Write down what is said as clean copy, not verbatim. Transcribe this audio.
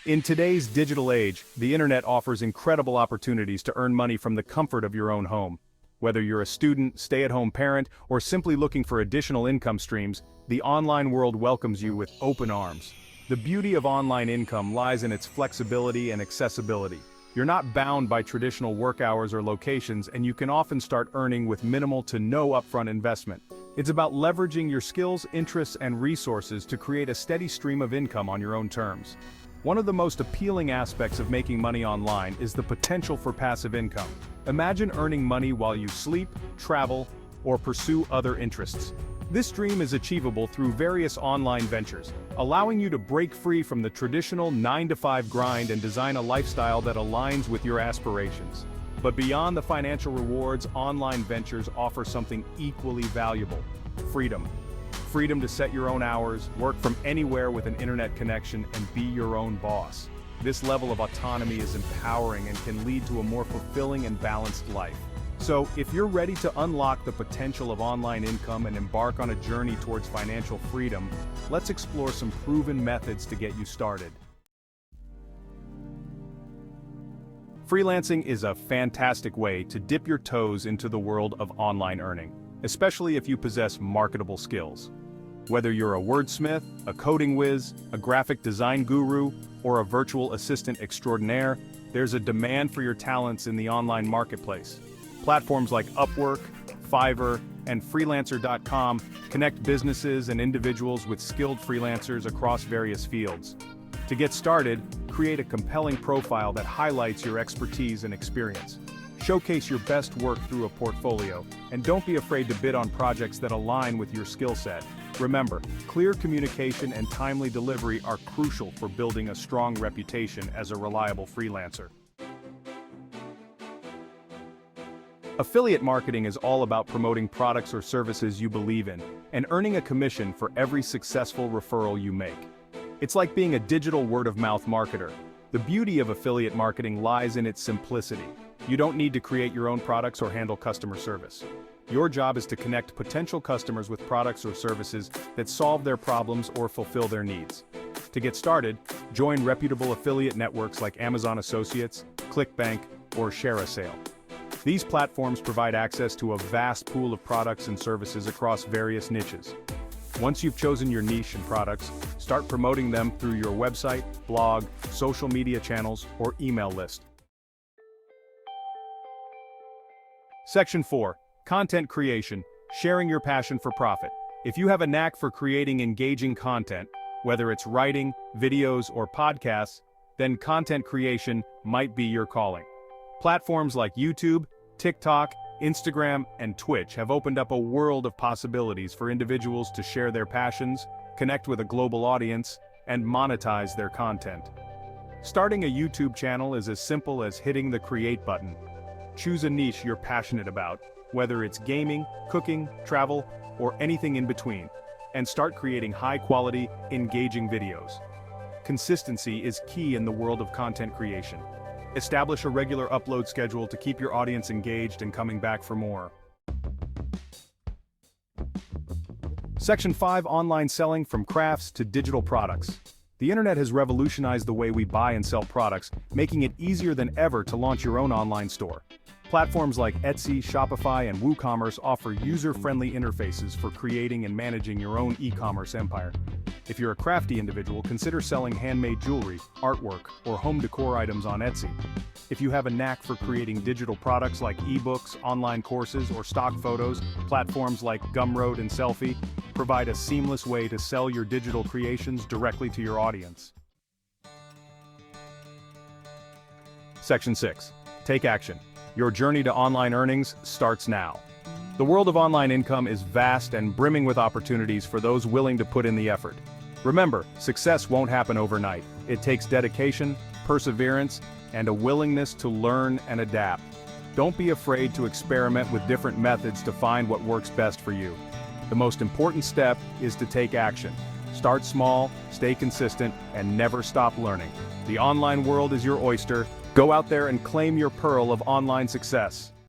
In today's digital age, the internet offers incredible opportunities to earn money from the comfort of your own home. Whether you're a student, stay-at-home parent, or simply looking for additional income streams, the online world welcomes you with open arms. The beauty of online income lies in its flexibility and accessibility. You're not bound by traditional work hours or locations, and you can often start earning with minimal to no upfront investment. It's about leveraging your skills, interests, and resources to create a steady stream of income on your own terms. One of the most appealing aspects of making money online is the potential for passive income. Imagine earning money while you sleep, travel, or pursue other interests. This dream is achievable through various online ventures, allowing you to break free from the traditional 9-to-5 grind and design a lifestyle that aligns with your aspirations. But beyond the financial rewards, online ventures offer something equally valuable: freedom. Freedom to set your own hours, work from anywhere with an internet connection, and be your own boss. This level of autonomy is empowering and can lead to a more fulfilling and balanced life. So, if you're ready to unlock the potential of online income and embark on a journey towards financial freedom, let's explore some proven methods to get you started. Freelancing is a fantastic way to dip your toes into the world of online earning, especially if you possess marketable skills. Whether you're a wordsmith, a coding whiz, a graphic design guru, or a virtual assistant extraordinaire, there's a demand for your talents in the online marketplace. Platforms like Upwork, Fiverr, and Freelancer.com connect businesses and individuals with skilled freelancers across various fields. To get started, create a compelling profile that highlights your expertise and experience. Showcase your best work through a portfolio, and don't be afraid to bid on projects that align with your skill set. Remember, clear communication and timely delivery are crucial for building a strong reputation as a reliable freelancer. Affiliate marketing is all about promoting products or services you believe in, and earning a commission for every successful referral you make. It's like being a digital word-of-mouth marketer. The beauty of affiliate marketing lies in its simplicity. You don't need to create your own products or handle customer service. Your job is to connect potential customers with products or services that solve their problems or fulfill their needs. To get started, join reputable affiliate networks like Amazon Associates, ClickBank, or ShareASale. These platforms provide access to a vast pool of products and services across various niches. Once you've chosen your niche and products, start promoting them through your website, blog, social media channels, or email list. Section 4. Content creation, sharing your passion for profit. If you have a knack for creating engaging content, whether it's writing, videos, or podcasts, then content creation might be your calling. Platforms like YouTube, TikTok, Instagram, and Twitch have opened up a world of possibilities for individuals to share their passions, connect with a global audience, and monetize their content. Starting a YouTube channel is as simple as hitting the Create button. Choose a niche you're passionate about, whether it's gaming, cooking, travel, or anything in between, and start creating high-quality, engaging videos. Consistency is key in the world of content creation. Establish a regular upload schedule to keep your audience engaged and coming back for more. Section 5. Online selling, from crafts to digital products. The internet has revolutionized the way we buy and sell products, making it easier than ever to launch your own online store. Platforms like Etsy, Shopify, and WooCommerce offer user-friendly interfaces for creating and managing your own e-commerce empire. If you're a crafty individual, consider selling handmade jewelry, artwork, or home decor items on Etsy. If you have a knack for creating digital products like ebooks, online courses, or stock photos, platforms like Gumroad and Selfie provide a seamless way to sell your digital creations directly to your audience. Section 6. Take action. Your journey to online earnings starts now. The world of online income is vast and brimming with opportunities for those willing to put in the effort. Remember, success won't happen overnight. It takes dedication, perseverance, and a willingness to learn and adapt. Don't be afraid to experiment with different methods to find what works best for you. The most important step is to take action. Start small, stay consistent, and never stop learning. The online world is your oyster. Go out there and claim your pearl of online success.